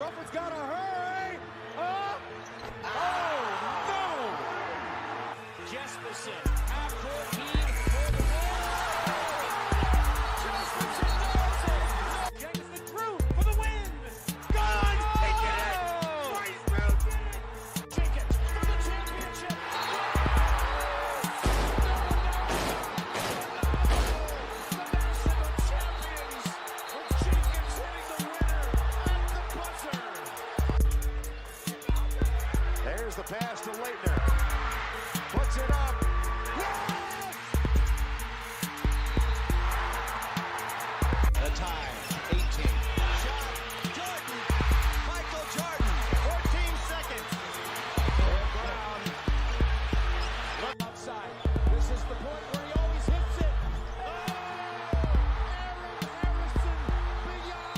Crawford's got to hurry. Oh, no. Jesperson, half-court heave for the win. Jesperson knows it. Jameson through for the win. Gone. He did it. Bryce Drew did it. Jenkins for the championship. The national champions with Jenkins hitting the winner at the buzzer. There's the pass to Leitner. Puts it up. Yes! The time, 18. Shot. Jordan. Michael Jordan. 14 seconds. Brown. Look outside. This is the point where he always hits it. Oh! Aaron Harrison beyond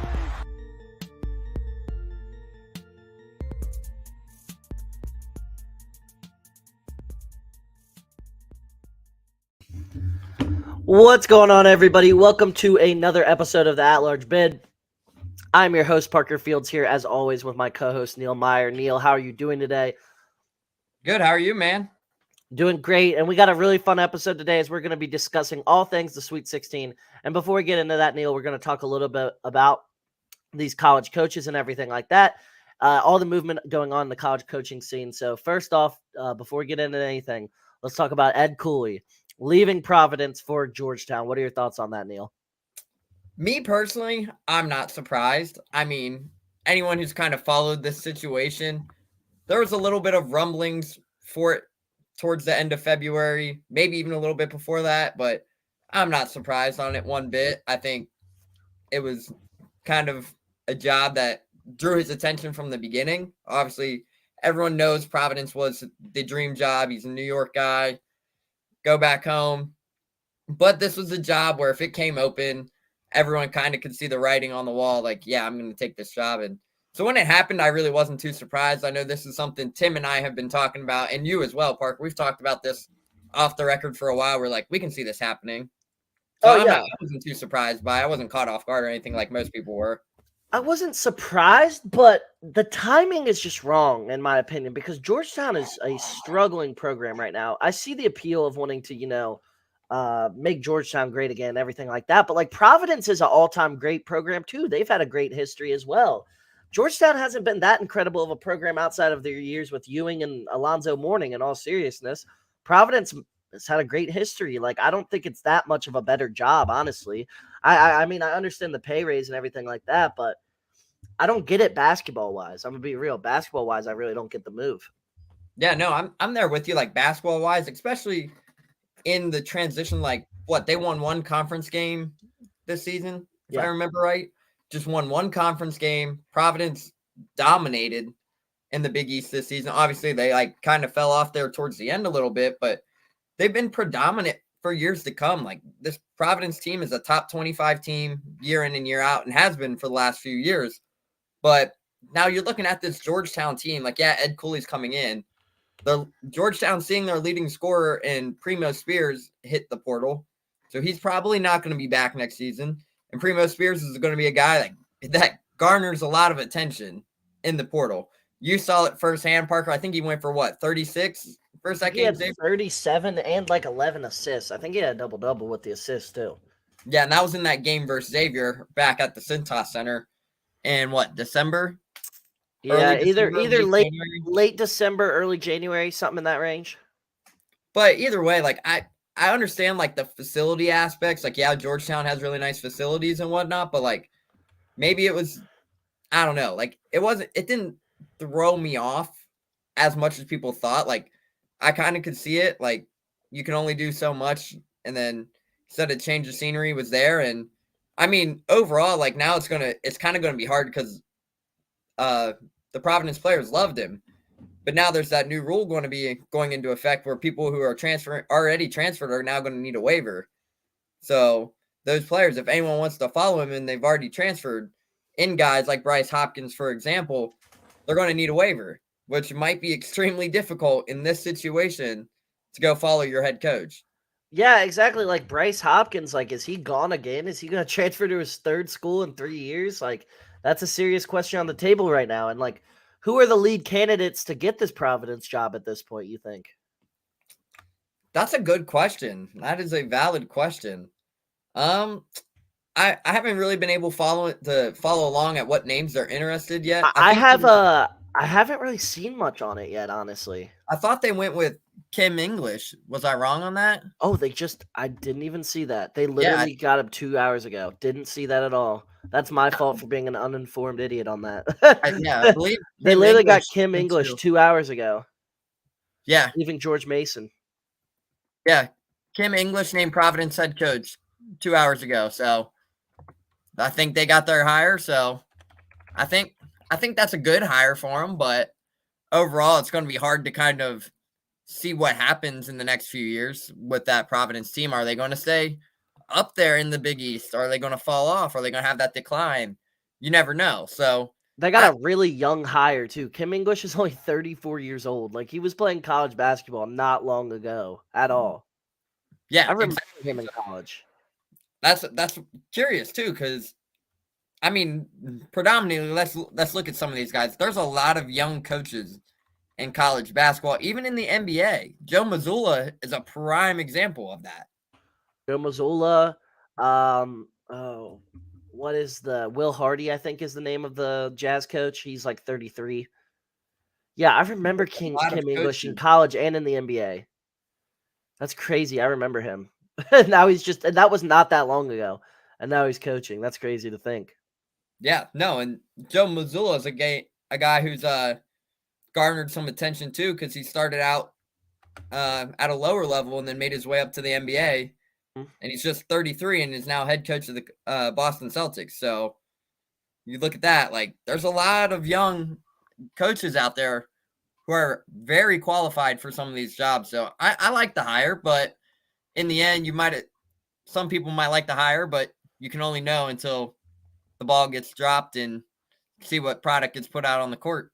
belief. What's going on, everybody? Welcome to another episode of the At Large Bid. I'm your host, Parker Fields, here as always with my co-host, Neil Meyer. Neil, how are you doing today? Good. How are you, man? Doing great, and we got a really fun episode today as we're going to be discussing all things the Sweet 16. And before we get into that, Neil, we're going to talk a little bit about these college coaches and everything like that, all the movement going on in the college coaching scene. So first off, before we get into anything, let's talk about Ed Cooley leaving Providence for Georgetown. What are your thoughts on that, Neil? Me personally, I'm not surprised. I mean, anyone who's kind of followed this situation, there was a little bit of rumblings for it towards the end of February, maybe even a little bit before that, but I'm not surprised on it one bit. I think it was kind of a job that drew his attention from the beginning. Obviously, everyone knows Providence was the dream job. He's a New York guy. Go back home. But this was a job where if it came open, everyone kind of could see the writing on the wall, like, yeah, I'm going to take this job. And so when it happened, I really wasn't too surprised. I know this is something Tim and I have been talking about, and you as well, Parker. We've talked about this off the record for a while. We're like, we can see this happening. So I wasn't too surprised by it. I wasn't caught off guard or anything like most people were. I wasn't surprised, but the timing is just wrong, in my opinion, because Georgetown is a struggling program right now. I see the appeal of wanting to, make Georgetown great again, everything like that. But like Providence is an all-time great program too. They've had a great history as well. Georgetown hasn't been that incredible of a program outside of their years with Ewing and Alonzo Mourning, in all seriousness. Providence has had a great history. Like, I don't think it's that much of a better job, honestly. I mean, I understand the pay raise and everything like that, but I don't get it basketball-wise. I'm going to be real. Basketball-wise, I really don't get the move. Yeah, no, I'm there with you, like basketball-wise, especially in the transition. Like, what, they won one conference game this season, if I remember right? Just won one conference game. Providence dominated in the Big East this season. Obviously, they like kind of fell off there towards the end a little bit, but they've been predominant for years to come. Like, this Providence team is a top 25 team year in and year out, and has been for the last few years. But now you're looking at this Georgetown team. Like, yeah, Ed Cooley's coming in. The Georgetown seeing their leading scorer in Primo Spears hit the portal. So he's probably not going to be back next season. And Primo Spears is going to be a guy that garners a lot of attention in the portal. You saw it firsthand, Parker. I think he went for what, 36 first that game? He had 37 and like 11 assists. I think he had a double-double with the assists too. Yeah, and that was in that game versus Xavier back at the Cintas Center in what, December? Yeah, either late December, early January, something in that range. But either way, like I understand like the facility aspects. Like, yeah, Georgetown has really nice facilities and whatnot, but like maybe it was, I don't know, like it didn't throw me off as much as people thought. Like, I kind of could see it. Like, you can only do so much, and then instead of change of scenery was there. And I mean, overall, like now it's kind of gonna be hard because the Providence players loved him, but now there's that new rule going to be going into effect where people who are already transferred are now going to need a waiver. So those players, if anyone wants to follow him and they've already transferred in, guys like Bryce Hopkins, for example, they're going to need a waiver, which might be extremely difficult in this situation to go follow your head coach. Yeah, exactly. Like Bryce Hopkins, like, is he gone again? Is he going to transfer to his third school in 3 years? Like, That's a serious question on the table right now. And like, who are the lead candidates to get this Providence job at this point, you think? That's a good question. That is a valid question. Um, I haven't really been able to follow along at what names they're interested yet. I think I haven't really seen much on it yet, honestly. I thought they went with Kim English. Was I wrong on that? Oh, I didn't even see that. They Yeah, literally got him 2 hours ago. Didn't see that at all. That's my fault for being an uninformed idiot on that. I believe They Kim literally got English Kim went English to 2 hours ago, yeah, leaving George Mason. yeah. Kim English named Providence head coach 2 hours ago. So I think they got their hire. So I think that's a good hire for them. But overall, it's going to be hard to kind of see what happens in the next few years with that Providence team. Are they going to stay up there in the Big East? Are they going to fall off? Are they going to have that decline? You never know. So They got a really young hire too. Kim English is only 34 years old. Like he was playing college basketball not long ago at all. yeah, I remember exactly. him in college. That's curious too, because I mean, predominantly, let's look at some of these guys. There's a lot of young coaches in college basketball, even in the NBA. Joe Mazzulla is a prime example of that. Joe Mazzulla, what is the Will Hardy? I think is the name of the Jazz coach. He's like 33. Yeah, I remember A lot of Kim English in coaches. college and in the NBA. That's crazy. I remember him. Now and that was not that long ago. And now he's coaching. That's crazy to think. Yeah, no, and Joe Mazzulla is a guy who's garnered some attention too, because he started out at a lower level and then made his way up to the NBA. Hmm. And he's just 33 and is now head coach of the Boston Celtics. So you look at that, like there's a lot of young coaches out there who are very qualified for some of these jobs. So I like the hire, but in the end, some people might like the hire, but you can only know until the ball gets dropped and see what product gets put out on the court.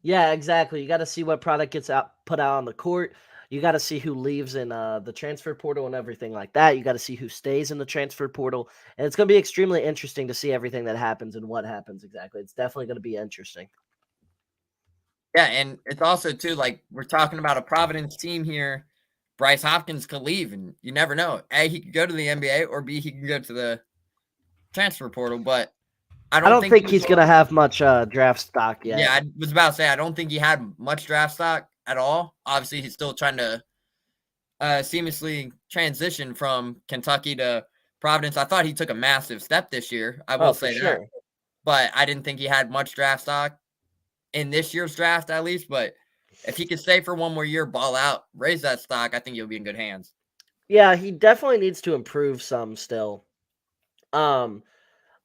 Yeah, exactly. You got to see what product gets put out on the court. You got to see who leaves in the transfer portal and everything like that. You got to see who stays in the transfer portal. And it's going to be extremely interesting to see everything that happens and what happens exactly. It's definitely going to be interesting. Yeah, and it's also too like we're talking about a Providence team here. Bryce Hopkins could leave, and you never know. A, he could go to the NBA, or B, he can go to the transfer portal. But I I don't don't think think he's going to have much draft stock yet. Yeah, I was about to say I don't think he had much draft stock at all. Obviously, he's still trying to seamlessly transition from Kentucky to Providence. I thought he took a massive step this year. I will say that, but I didn't think he had much draft stock in this year's draft, at least. But if he could stay for one more year, ball out, raise that stock, I think he'll be in good hands. Yeah, he definitely needs to improve some still.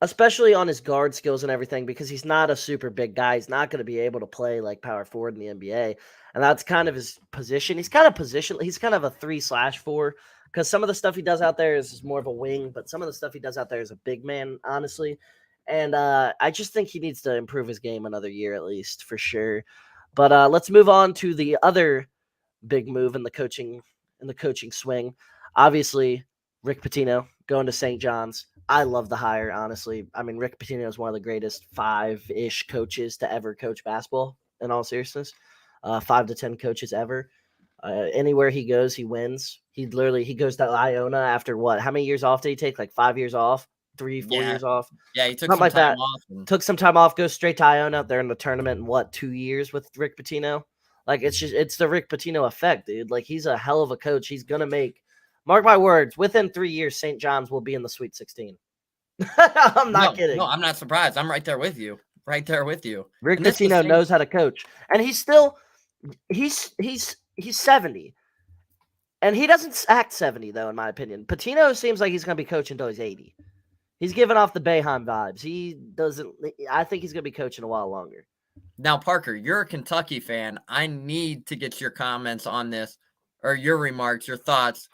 Especially on his guard skills and everything, because he's not a super big guy. He's not going to be able to play like power forward in the NBA. And that's kind of his position. He's kind of a 3/4, because some of the stuff he does out there is more of a wing, but some of the stuff he does out there is a big man, honestly. And I just think he needs to improve his game another year at least, for sure. But let's move on to the other big move in the coaching swing. Obviously, Rick Pitino going to St. John's. I love the hire, honestly. I mean, Rick Pitino is one of the greatest 5-ish coaches to ever coach basketball, in all seriousness. 5 to 10 coaches ever. Anywhere he goes, he wins. He goes to Iona after what? How many years off did he take? Like 5 years off? 3-4 years off? Yeah, he took Something some like time that. off. Took some time off, goes straight to Iona. They're in the tournament in 2 years with Rick Pitino? Like, it's the Rick Pitino effect, dude. Like, he's a hell of a coach. He's going to mark my words, within 3 years, St. John's will be in the Sweet 16. I'm not kidding. No, I'm not surprised. I'm right there with you. Right there with you. Rick Pitino knows how to coach. And he's 70. And he doesn't act 70, though, in my opinion. Pitino seems like he's going to be coaching until he's 80. He's giving off the Boeheim vibes. I think he's going to be coaching a while longer. Now, Parker, you're a Kentucky fan. I need to get your comments on this, or your remarks, your thoughts.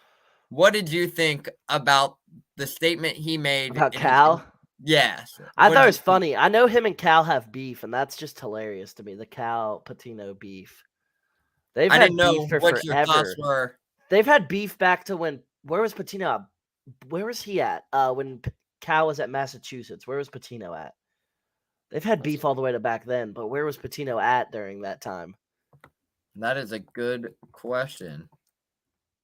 What did you think about the statement he made about Cal? Yes. I thought it was funny. I know him and Cal have beef, and that's just hilarious to me, the Cal-Pitino beef. I didn't know what your thoughts were. They've had beef back to where was Pitino? Where was he at when Cal was at Massachusetts? Where was Pitino at? They've had beef all the way to back then, but where was Pitino at during that time? That is a good question.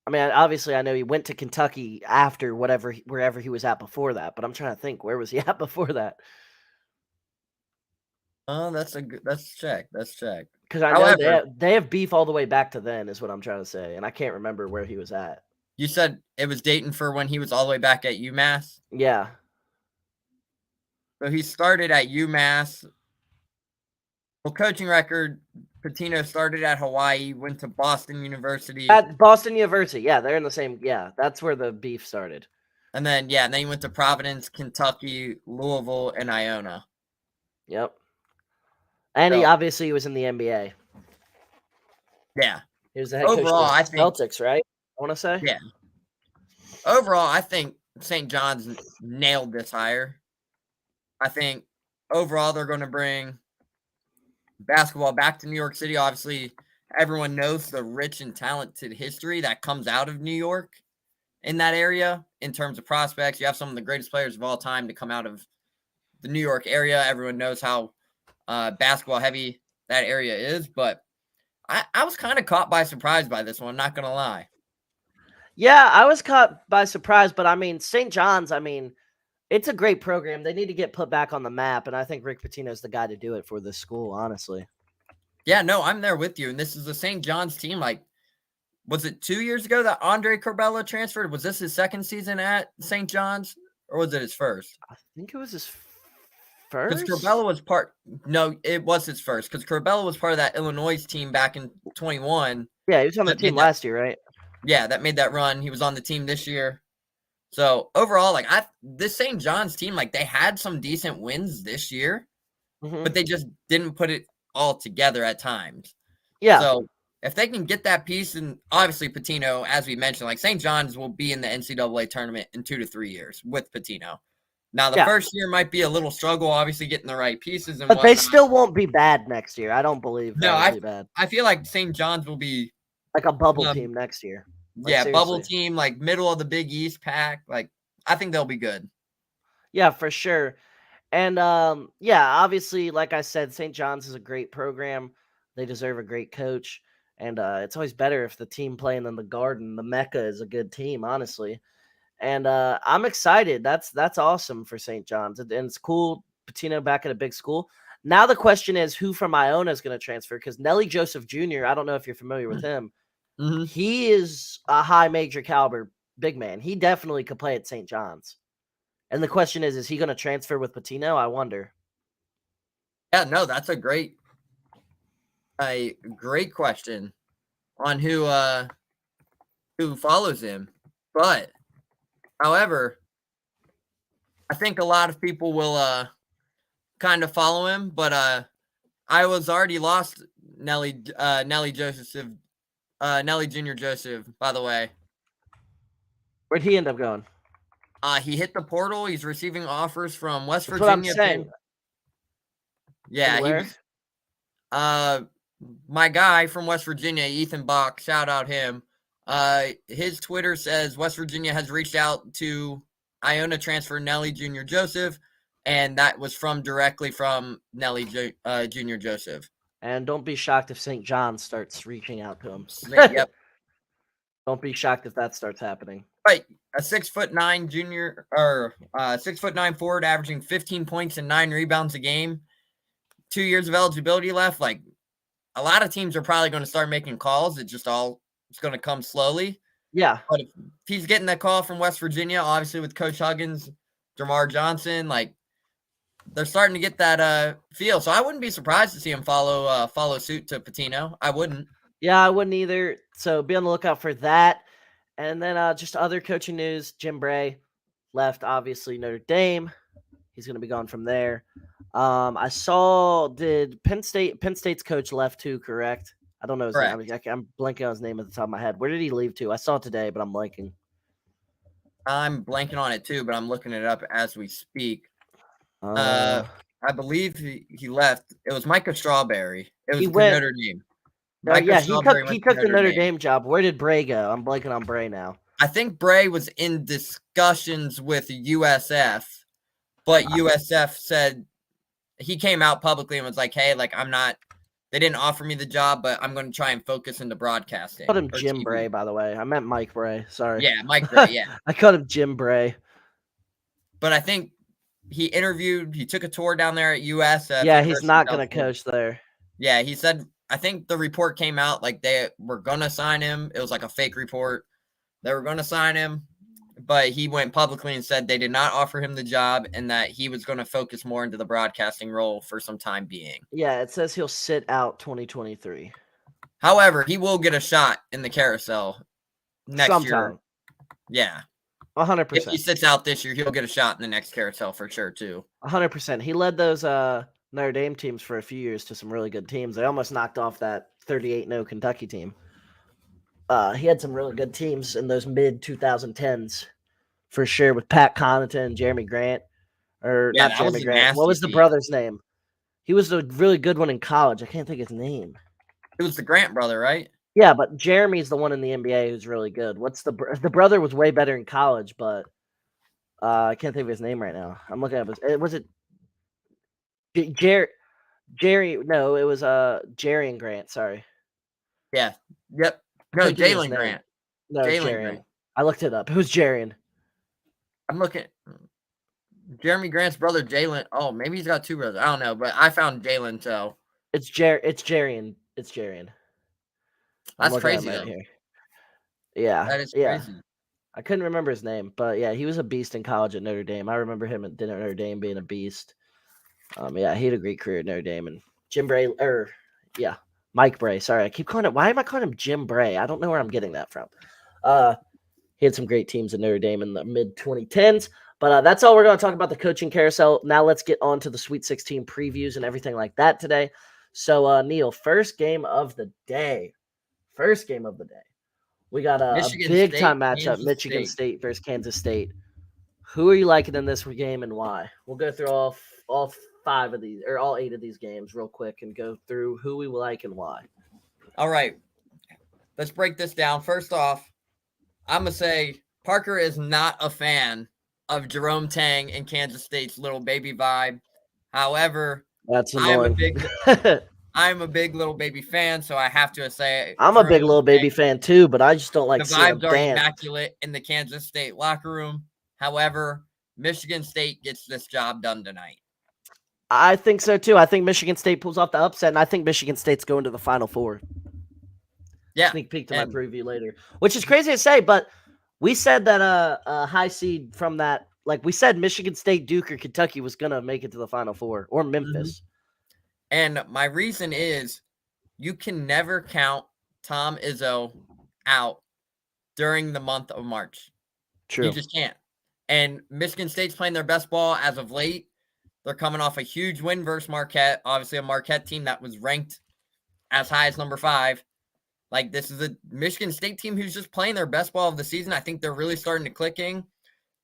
I mean, obviously, I know he went to Kentucky after wherever he was at before that, but I'm trying to think, where was he at before that? Oh, let's check. Let's check. Because I know However, they have beef all the way back to then, is what I'm trying to say, and I can't remember where he was at. you said it was Dayton for when he was all the way back at UMass. Yeah. So he started at UMass. Well, coaching record, Pitino started at Hawaii, went to Boston University. At Boston University, yeah, they're in the same. Yeah, that's where the beef started. And then he went to Providence, Kentucky, Louisville, and Iona. Yep. And he obviously was in the NBA. Yeah. He was the head coach of the Celtics, right? I want to say. Yeah. Overall, I think St. John's nailed this hire. I think overall they're going to bring basketball back to New York City. Obviously, everyone knows the rich and talented history that comes out of New York in that area in terms of prospects. You have some of the greatest players of all time to come out of the New York area. Everyone knows how basketball heavy that area is, but I was kind of caught by surprise by this one, not going to lie. Yeah, I was caught by surprise, but I mean, St. John's, it's a great program. They need to get put back on the map, and I think Rick Pitino's the guy to do it for this school, honestly. Yeah, no, I'm there with you. And this is the St. John's team. Like, was it 2 years ago that Andre Corbella transferred? Was this his second season at St. John's, or was it his first? I think it was his first. Because Corbella was no, it was his first, because Corbella was part of that Illinois team back in 21. Yeah, he was on the team last year, right? Yeah, that made that run. He was on the team this year. So overall, like this St. John's team, like they had some decent wins this year, but they just didn't put it all together at times. Yeah. So if they can get that piece, and obviously Pitino, as we mentioned, like St. John's will be in the NCAA tournament in 2 to 3 years with Pitino. Now the first year might be a little struggle, obviously getting the right pieces, but they still won't be bad next year. I don't believe. No, be bad. I feel like St. John's will be like a bubble team next year. Like, yeah, seriously. Bubble team, like middle of the Big East pack. Like, I think they'll be good. Yeah, for sure. And yeah, obviously, like I said, St. John's is a great program. They deserve a great coach. And it's always better if the team playing in the Garden, the Mecca, is a good team, honestly. And I'm excited. That's awesome for St. John's. And it's cool, Pitino back at a big school. Now the question is who from Iona is going to transfer, because Nelly Joseph Jr., I don't know if you're familiar with him. He is a high major caliber big man. He definitely could play at St. John's. And the question is he going to transfer with Pitino? I wonder. Yeah, no, that's a great question on who follows him. But however, I think a lot of people will kind of follow him, but Iowa's already lost Nelly Junior Joseph, by the way. Where'd he end up going? He hit the portal. He's receiving offers from West That's Virginia. What I'm saying. Yeah, he was, my guy from West Virginia, Ethan Bach, shout out him. His Twitter says West Virginia has reached out to Iona transfer Nelly Junior Joseph, and that was directly from Nelly Junior Joseph. And don't be shocked if St. John's starts reaching out to him. Yep. Don't be shocked if that starts happening. Right. A 6'9" junior, or 6'9" forward, averaging 15 points and 9 rebounds a game. 2 years of eligibility left. Like, a lot of teams are probably going to start making calls. It's going to come slowly. Yeah. But if he's getting that call from West Virginia, obviously with Coach Huggins, Jamar Johnson, like, they're starting to get that feel. So I wouldn't be surprised to see him follow suit to Pitino. I wouldn't. Yeah, I wouldn't either. So be on the lookout for that. And then just other coaching news. Jim Bray left, obviously, Notre Dame. He's going to be gone from there. I saw, did Penn State's coach left too, correct? I don't know his name. I'm blanking on his name at the top of my head. Where did he leave to? I saw it today, but I'm blanking. I'm blanking on it too, but I'm looking it up as we speak. I believe he left. It was Micah Strawberry. It was Notre Dame. Yeah, he took the Notre Dame job. Where did Bray go? I'm blanking on Bray now. I think Bray was in discussions with USF, but USF said he came out publicly and was like, hey, like they didn't offer me the job, but I'm going to try and focus into broadcasting. I called him or Jim TV. Bray, by the way. I meant Mike Bray. Sorry. Yeah, Mike Bray, yeah. I called him Jim Bray. But I think he took a tour down there at US. Yeah, he's not going to coach there. Yeah, he said, I think the report came out like they were going to sign him. It was like a fake report. They were going to sign him, but he went publicly and said they did not offer him the job and that he was going to focus more into the broadcasting role for some time being. Yeah, it says he'll sit out 2023. However, he will get a shot in the carousel next year. Yeah. 100%. If he sits out this year, he'll get a shot in the next carousel for sure, too. 100%. He led those Notre Dame teams for a few years to some really good teams. They almost knocked off that 38-0 Kentucky team. He had some really good teams in those mid-2010s, for sure, with Pat Connaughton and Jeremy Grant. Or not Jeremy Grant. What was the brother's name? He was a really good one in college. I can't think of his name. It was the Grant brother, right? Yeah, but Jeremy's the one in the NBA who's really good. What's the brother was way better in college, but I can't think of his name right now. I'm looking up was it Jerry? No, it was Jerry and Grant. Sorry. Yeah. Yep. No, Jalen Grant. No, Jalen Grant. I looked it up. It was Jarian. I'm looking. Jeremy Grant's brother, Jalen. Oh, maybe he's got two brothers. I don't know, but I found Jalen, so. It's Jarian. It's Jarian. That's crazy, though. Here. Yeah. That is crazy. I couldn't remember his name, but yeah, he was a beast in college at Notre Dame. I remember him at Notre Dame being a beast. Yeah, he had a great career at Notre Dame. And Jim Bray, Mike Bray. Sorry, I keep calling it. Why am I calling him Jim Bray? I don't know where I'm getting that from. He had some great teams at Notre Dame in the mid-2010s. But that's all we're going to talk about the coaching carousel. Now let's get on to the Sweet 16 previews and everything like that today. So, Neil, first game of the day. We got a big-time matchup, Michigan State versus Kansas State. Who are you liking in this game and why? We'll go through all 5 of these, or all 8 of these games real quick and go through who we like and why. All right. Let's break this down. First off, I'm going to say Parker is not a fan of Jerome Tang and Kansas State's little baby vibe. However, that's annoying. I'm a big little baby fan, so I have to say I'm a big little baby fan too, but I just don't like the vibes are immaculate in the Kansas State locker room. However, Michigan State gets this job done tonight. I think so too. I think Michigan State pulls off the upset, and I think Michigan State's going to the Final Four. Yeah, sneak peek to my preview later, which is crazy to say, but we said that a high seed from that, like we said, Michigan State, Duke, or Kentucky was gonna make it to the Final Four, or Memphis. Mm-hmm. And my reason is you can never count Tom Izzo out during the month of March. True. You just can't. And Michigan State's playing their best ball as of late. They're coming off a huge win versus Marquette. Obviously, a Marquette team that was ranked as high as number 5. Like, this is a Michigan State team who's just playing their best ball of the season. I think they're really starting to clicking.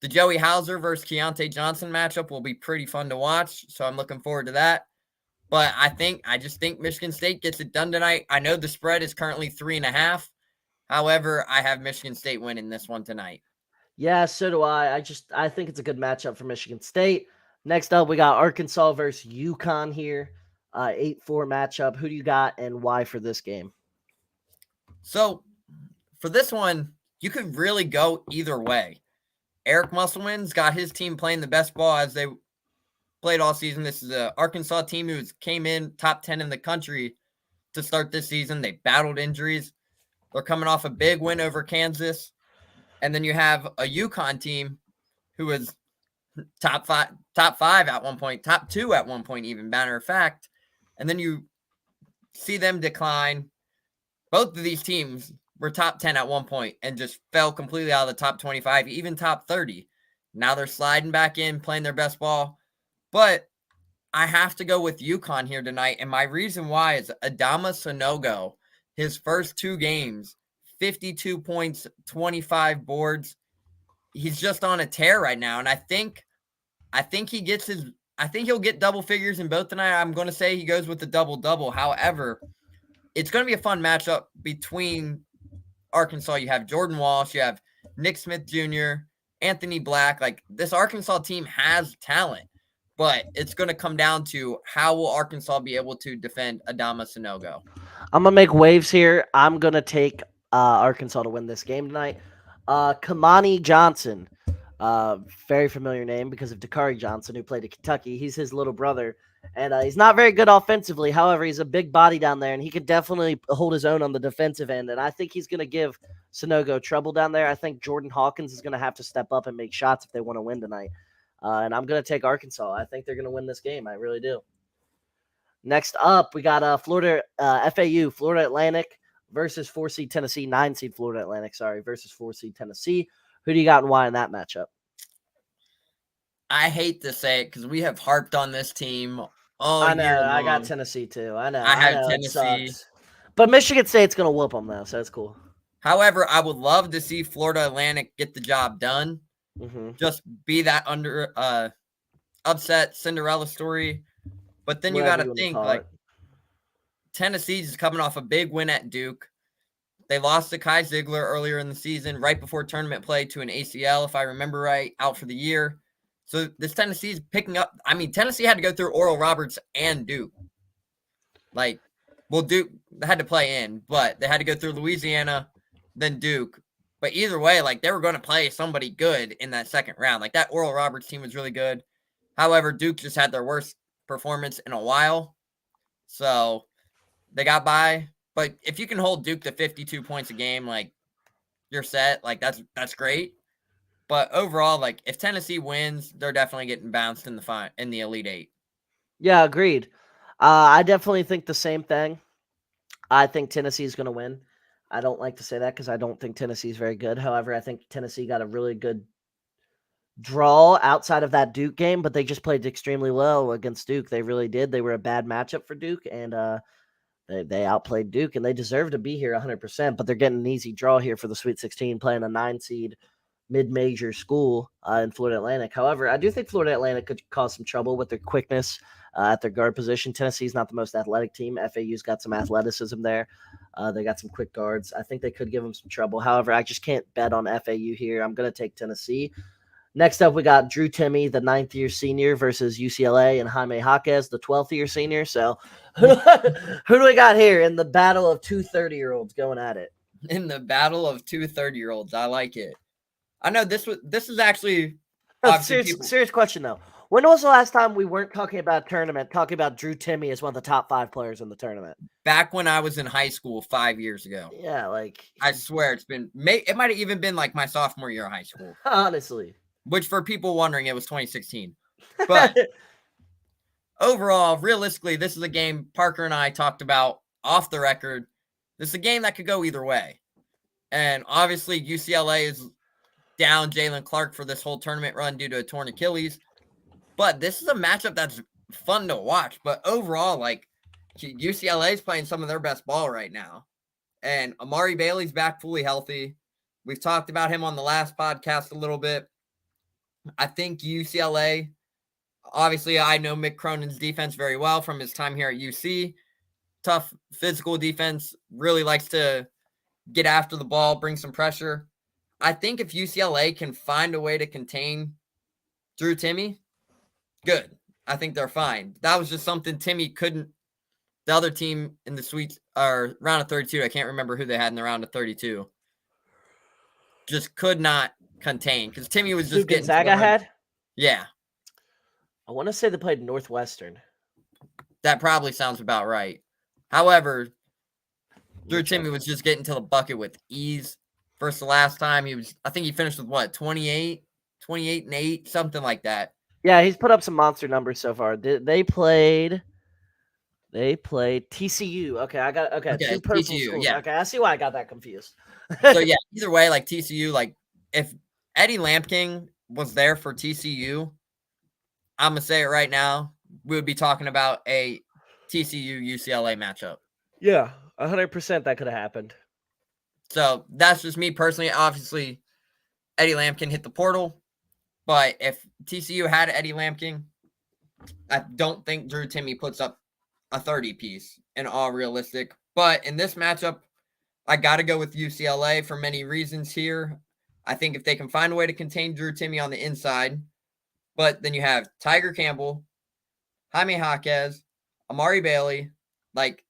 The Joey Hauser versus Keontae Johnson matchup will be pretty fun to watch, so I'm looking forward to that. But I just think Michigan State gets it done tonight. I know the spread is currently 3.5. However, I have Michigan State winning this one tonight. Yeah, so do I. I think it's a good matchup for Michigan State. Next up, we got Arkansas versus UConn here. 8-4 matchup. Who do you got and why for this game? So, for this one, you could really go either way. Eric Musselman's got his team playing the best ball as they played all season. This is an Arkansas team who came in top 10 in the country to start this season. They battled injuries. They're coming off a big win over Kansas. And then you have a UConn team who was top five at one point, top 2 at one point, even matter of fact. And then you see them decline. Both of these teams were top 10 at one point and just fell completely out of the top 25, even top 30. Now they're sliding back in, playing their best ball. But I have to go with UConn here tonight. And my reason why is Adama Sanogo, his first 2 games, 52 points, 25 boards. He's just on a tear right now. And I think he'll get double figures in both tonight. I'm going to say he goes with the double-double. However, it's going to be a fun matchup between Arkansas. You have Jordan Walsh, you have Nick Smith Jr., Anthony Black. Like, this Arkansas team has talent. but it's going to come down to how will Arkansas be able to defend Adama Sanogo. I'm gonna make waves here. I'm gonna take Arkansas to win this game tonight. Kamani Johnson, very familiar name because of Dakari Johnson, who played at Kentucky. He's his little brother, and he's not very good offensively. However, he's a big body down there, and he could definitely hold his own on the defensive end. And I think he's gonna give Sanogo trouble down there. I think Jordan Hawkins is gonna have to step up and make shots if they want to win tonight. And I'm gonna take Arkansas. I think they're gonna win this game. I really do. Next up, we got Florida FAU, Florida Atlantic versus 4-seed Tennessee, 9-seed Florida Atlantic, versus 4-seed Tennessee. Who do you got and why in that matchup? I hate to say it because we have harped on this team all I know, year long. I got Tennessee too. I know. I have know, Tennessee. It sucks. But Michigan State's going to whoop them, though, so it's cool. However, I would love to see Florida Atlantic get the job done. Mm-hmm. Just be that upset Cinderella story. But then you got to think, like, Tennessee's is coming off a big win at Duke. They lost to Kai Ziegler earlier in the season, right before tournament play to an ACL, if I remember right, out for the year. So this Tennessee's picking up. I mean, Tennessee had to go through Oral Roberts and Duke. Like, well, Duke had to play in, but they had to go through Louisiana, then Duke. But either way, like, they were going to play somebody good in that second round. Like, that Oral Roberts team was really good. However, Duke just had their worst performance in a while. So they got by. But if you can hold Duke to 52 points a game, like, you're set. Like, that's great. But overall, like, if Tennessee wins, they're definitely getting bounced in the Elite Eight. Yeah, agreed. I definitely think the same thing. I think Tennessee is going to win. I don't like to say that because I don't think Tennessee is very good. However, I think Tennessee got a really good draw outside of that Duke game, but they just played extremely well against Duke. They really did. They were a bad matchup for Duke, and they outplayed Duke, and they deserve to be here 100%. But they're getting an easy draw here for the Sweet 16, playing a 9-seed mid-major school in Florida Atlantic. However, I do think Florida Atlantic could cause some trouble with their quickness at their guard position. Tennessee's not the most athletic team. FAU's got some athleticism there. They got some quick guards. I think they could give them some trouble. However, I just can't bet on FAU here. I'm going to take Tennessee. Next up, we got Drew Timme, the 9th-year senior, versus UCLA, and Jaime Jaquez, the 12th-year senior. So who do we got here in the battle of two 30-year-olds going at it? In the battle of two 30-year-olds. I like it. I know this is actually serious question, though. When was the last time we weren't talking about a tournament, talking about Drew Timme as one of the top 5 players in the tournament? Back when I was in high school 5 years ago. Yeah, like... I swear it might have even been like my sophomore year of high school. Honestly. Which, for people wondering, it was 2016. But overall, realistically, this is a game Parker and I talked about off the record. This is a game that could go either way. And obviously, UCLA is down Jalen Clark for this whole tournament run due to a torn Achilles. But this is a matchup that's fun to watch. But overall, like, UCLA is playing some of their best ball right now. And Amari Bailey's back fully healthy. We've talked about him on the last podcast a little bit. I think UCLA, obviously, I know Mick Cronin's defense very well from his time here at UC. Tough physical defense, really likes to get after the ball, bring some pressure. I think if UCLA can find a way to contain Drew Timme, good. I think they're fine. That was just something Timme couldn't. The other team in the round of 32, I can't remember who they had in the round of 32, just could not contain because Timme was just getting Gonzaga had? Yeah. I want to say they played Northwestern. That probably sounds about right. However, Drew Timme was just getting to the bucket with ease. Versus the last time I think he finished with what, 28 and 8, something like that. Yeah, he's put up some monster numbers so far. They played TCU. Okay, two purple TCU, schools. yeah. Okay, I see why I got that confused. So yeah, either way, like TCU, like if Eddie Lampkin was there for TCU, I'm gonna say it right now, we would be talking about a TCU UCLA matchup. Yeah, 100% that could have happened. So that's just me personally. Obviously, Eddie Lampkin hit the portal, but if TCU had Eddie Lampkin, I don't think Drew Timme puts up a 30-piece in all realistic. But in this matchup, I got to go with UCLA for many reasons here. I think if they can find a way to contain Drew Timme on the inside, But then you have Tiger Campbell, Jaime Jaquez, Amari Bailey. Like,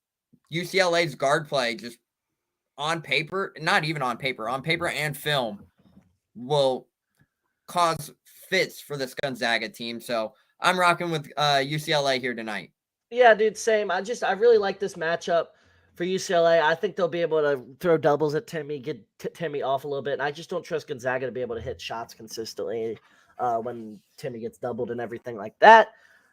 UCLA's guard play just on paper, not even on paper and film, will cause fits for this Gonzaga team. So I'm rocking with UCLA here tonight. Yeah, dude, same. I really like this matchup for UCLA. I think they'll be able to throw doubles at Timmy, get Timmy off a little bit. And I just don't trust Gonzaga to be able to hit shots consistently when Timmy gets doubled and everything like that.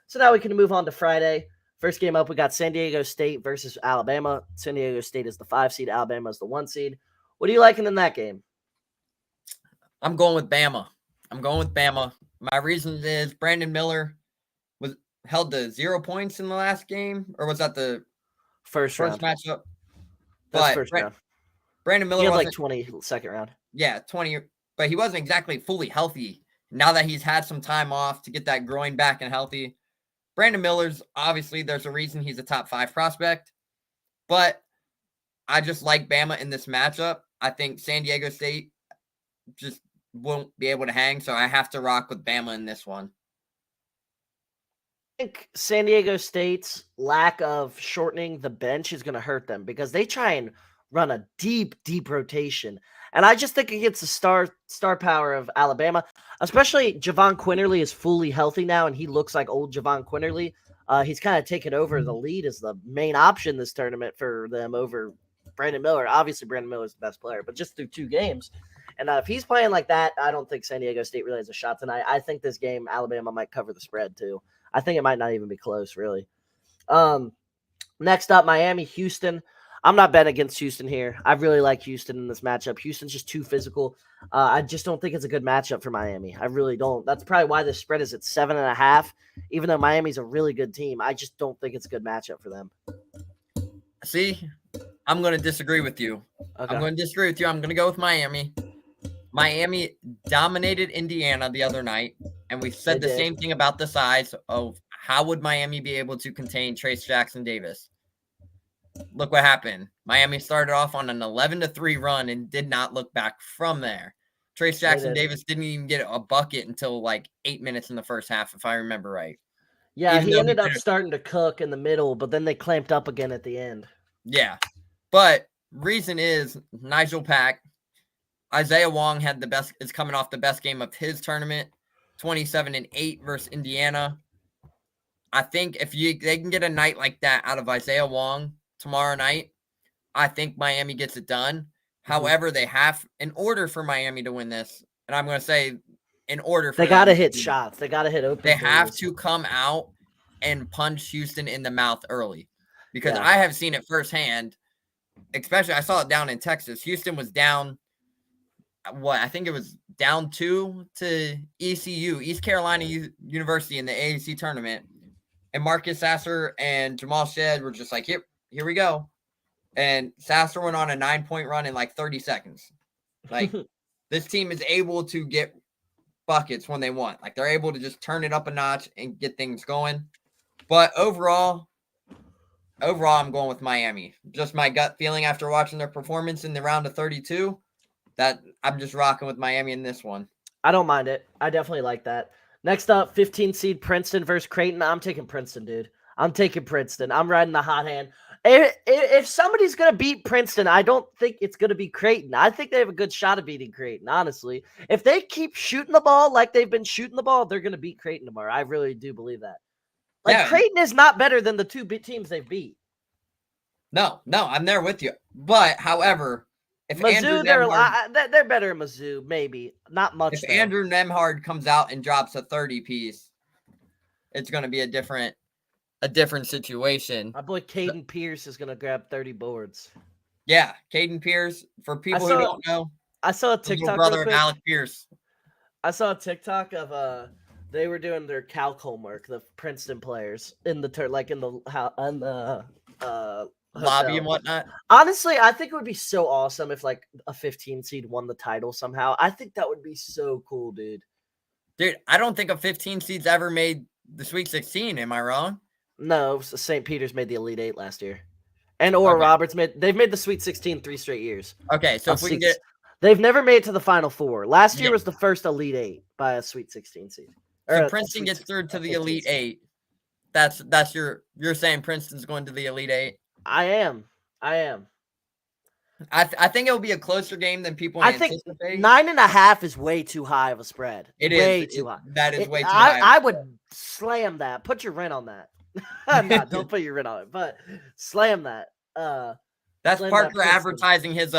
So now we can move on to Friday. First game up, we got San Diego State versus Alabama. San Diego State is the 5 seed. Alabama is the 1 seed. What are you liking in that game? I'm going with Bama. My reason is Brandon Miller was held to 0 points in the last game, or was that the first matchup? That's first round. Brandon Miller he had like 20 second round. Yeah, 20, but he wasn't exactly fully healthy. Now that he's had some time off to get that groin back and healthy, Brandon Miller's obviously there's a reason he's a top 5 prospect, but I just like Bama in this matchup. I think San Diego State just won't be able to hang, so I have to rock with Bama in this one. I think San Diego State's lack of shortening the bench is going to hurt them because they try and run a deep rotation. And I just think against the star power of Alabama, especially Javon Quinterly is fully healthy now, and he looks like old Javon Quinterly. He's kind of taken over the lead as the main option this tournament for them over Brandon Miller. Obviously, Brandon Miller is the best player, but just through 2 games. And if he's playing like that, I don't think San Diego State really has a shot tonight. I think this game, Alabama might cover the spread too. I think it might not even be close, really. Next up, Miami, Houston. I'm not betting against Houston here. I really like Houston in this matchup. Houston's just too physical. I just don't think it's a good matchup for Miami. I really don't. That's probably why the spread is at 7.5. Even though Miami's a really good team, I just don't think it's a good matchup for them. See, I'm going to disagree with you. Okay. I'm going to go with Miami. Miami dominated Indiana the other night, and we said the same thing about the size of how would Miami be able to contain Trace Jackson Davis. Look what happened. Miami started off on an 11-3 run and did not look back from there. Trace Jackson Davis didn't even get a bucket until like 8 minutes in the first half, if I remember right. Yeah, he ended up starting to cook in the middle, but then they clamped up again at the end. Yeah, but reason is Nigel Pack, Isaiah Wong is coming off the best game of his tournament, 27-8 versus Indiana. I think if they can get a night like that out of Isaiah Wong tomorrow night, I think Miami gets it done. Mm-hmm. However, they have, in order for Miami to win this, and I'm going to say in order for they got to hit shots. They got to hit open. They have to come out and punch Houston in the mouth early because I have seen it firsthand, especially I saw it down in Texas. Houston was down, I think it was down 2 to ECU, East Carolina University in the AAC tournament. And Marcus Sasser and Jamal Shedd were just like, here we go. And Sasser went on a 9-point run in like 30 seconds. Like, this team is able to get buckets when they want. Like, they're able to just turn it up a notch and get things going. But overall, I'm going with Miami. Just my gut feeling after watching their performance in the round of 32, that I'm just rocking with Miami in this one. I don't mind it. I definitely like that. Next up, 15 seed Princeton versus Creighton. I'm taking Princeton, dude. I'm taking Princeton. I'm riding the hot hand. If somebody's going to beat Princeton, I don't think it's going to be Creighton. I think they have a good shot of beating Creighton, honestly. If they keep shooting the ball like they've been shooting the ball, they're going to beat Creighton tomorrow. I really do believe that. Creighton is not better than the 2 teams they've beat. No, I'm there with you. But, however, if Mizzou, they're better than Mizzou, maybe. Not much. If Andrew Nemhard comes out and drops a 30-piece, it's going to be a different situation. My boy Caden Pierce is going to grab 30 boards. Yeah, Caden Pierce. For people who don't know, I saw a TikTok. Brother of Alec Pierce. I saw a TikTok of they were doing their calc homework, the Princeton players in the lobby and whatnot. Honestly, I think it would be so awesome if like a 15 seed won the title somehow. I think that would be so cool, dude. Dude, I don't think a 15 seed's ever made the Sweet 16. Am I wrong? No, St. Peter's made the Elite 8 last year. And Roberts they've made the Sweet 16 3 straight years. Okay, so if we can they've never made it to the Final Four. Last year was the first Elite 8 by a Sweet 16 seed. So Or Princeton gets through to the Elite 15. Eight. That's you're saying Princeton's going to the Elite Eight. I am. I think it'll be a closer game than people I think anticipate. 9.5 is way too high of a spread. It way is too high. That is way too I, high. I would slam that. Put your rent on that. No, don't put your rent on it, but slam that. That's slam Parker that advertising his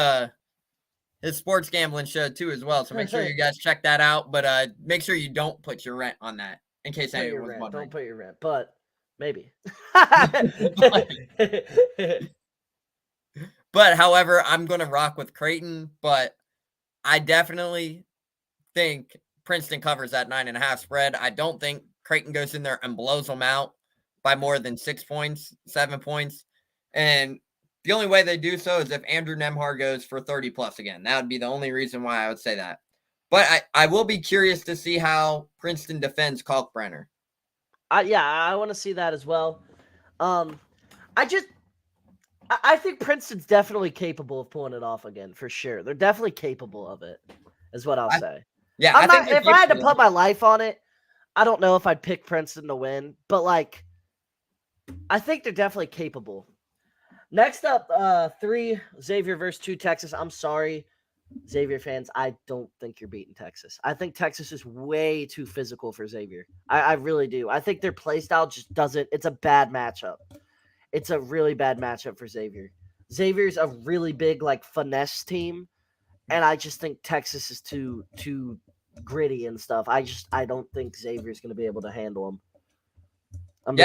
sports gambling show too as well. So make sure you guys check that out. But make sure you don't put your rent on that in case anyone was wondering. Don't put your rent, but maybe. But however, I'm gonna rock with Creighton, but I definitely think Princeton covers that 9.5 spread. I don't think Creighton goes in there and blows them out by more than 6 points, 7 points. And the only way they do so is if Andrew Nembhard goes for 30 plus again. That would be the only reason why I would say that. But I will be curious to see how Princeton defends Kalkbrenner. I want to see that as well. I think Princeton's definitely capable of pulling it off again, for sure. They're definitely capable of it, is what I'll say. Yeah, if I had to put my life on it, I don't know if I'd pick Princeton to win, but like, I think they're definitely capable. Next up, 3 Xavier versus 2 Texas. I'm sorry, Xavier fans. I don't think you're beating Texas. I think Texas is way too physical for Xavier. I really do. I think their play style just doesn't. It's a bad matchup. It's a really bad matchup for Xavier. Xavier's a really big like finesse team, and I just think Texas is too gritty and stuff. I don't think Xavier's going to be able to handle them. I'm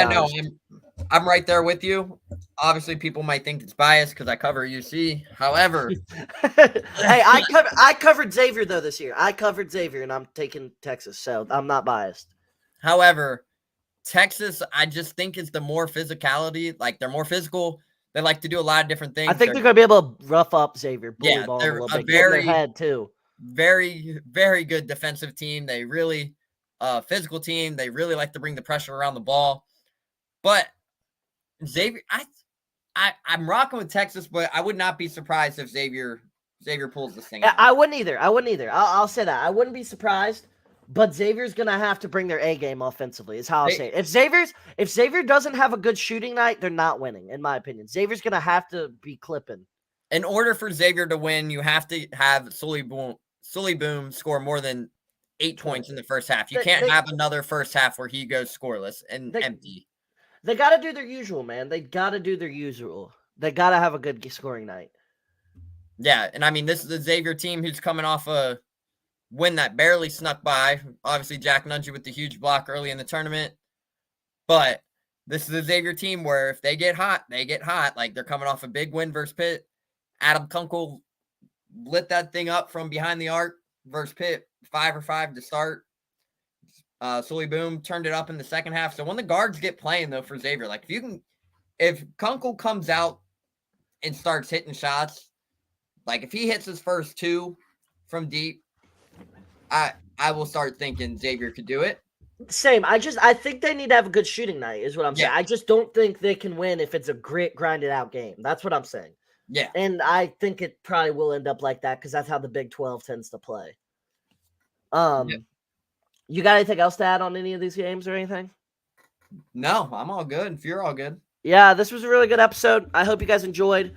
right there with you. Obviously, people might think it's biased because I cover UC. However, hey, I covered Xavier though this year. I covered Xavier, and I'm taking Texas, so I'm not biased. However, Texas, I just think is the more physicality. Like they're more physical. They like to do a lot of different things. I think they're going to be able to rough up Xavier, bully ball they're a little bit, very, get in their head too. Very, very good defensive team. They really physical team. They really like to bring the pressure around the ball. But Xavier, I'm rocking with Texas, but I would not be surprised if Xavier pulls this thing out. I wouldn't either. I'll say that. I wouldn't be surprised, but Xavier's gonna have to bring their A game offensively. Is how I'll say it. If Xavier doesn't have a good shooting night, they're not winning, in my opinion. Xavier's gonna have to be clipping. In order for Xavier to win, you have to have Sully Boom score more than 8 points in the first half. You can't have another first half where he goes scoreless and empty. They got to do their usual, man. They got to do their usual. They got to have a good scoring night. Yeah, and I mean, this is the Xavier team who's coming off a win that barely snuck by. Obviously, Jack Nungy with the huge block early in the tournament. But this is the Xavier team where if they get hot, they get hot. Like, they're coming off a big win versus Pitt. Adam Kunkel lit that thing up from behind the arc versus Pitt, 5 for 5 to start. Sully Boom turned it up in the second half. So when the guards get playing, though, for Xavier, like if Kunkel comes out and starts hitting shots, like if he hits his first 2 from deep, I will start thinking Xavier could do it. Same. I think they need to have a good shooting night, is what I'm saying. I just don't think they can win if it's a grinded out game. That's what I'm saying. Yeah. And I think it probably will end up like that because that's how the Big 12 tends to play. You got anything else to add on any of these games or anything? No, I'm all good. If you're all good. Yeah, this was a really good episode. I hope you guys enjoyed.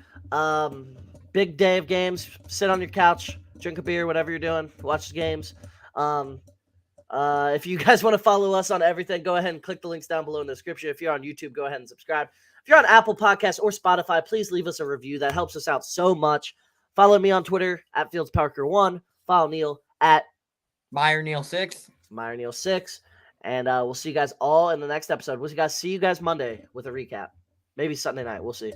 Big day of games. Sit on your couch, drink a beer, whatever you're doing. Watch the games. If you guys want to follow us on everything, go ahead and click the links down below in the description. If you're on YouTube, go ahead and subscribe. If you're on Apple Podcasts or Spotify, please leave us a review. That helps us out so much. Follow me on Twitter at FieldsParker1. Follow Neil at MeyerNeil6. MeyerNeil6. And we'll see you guys all in the next episode. See you guys Monday with a recap. Maybe Sunday night. We'll see.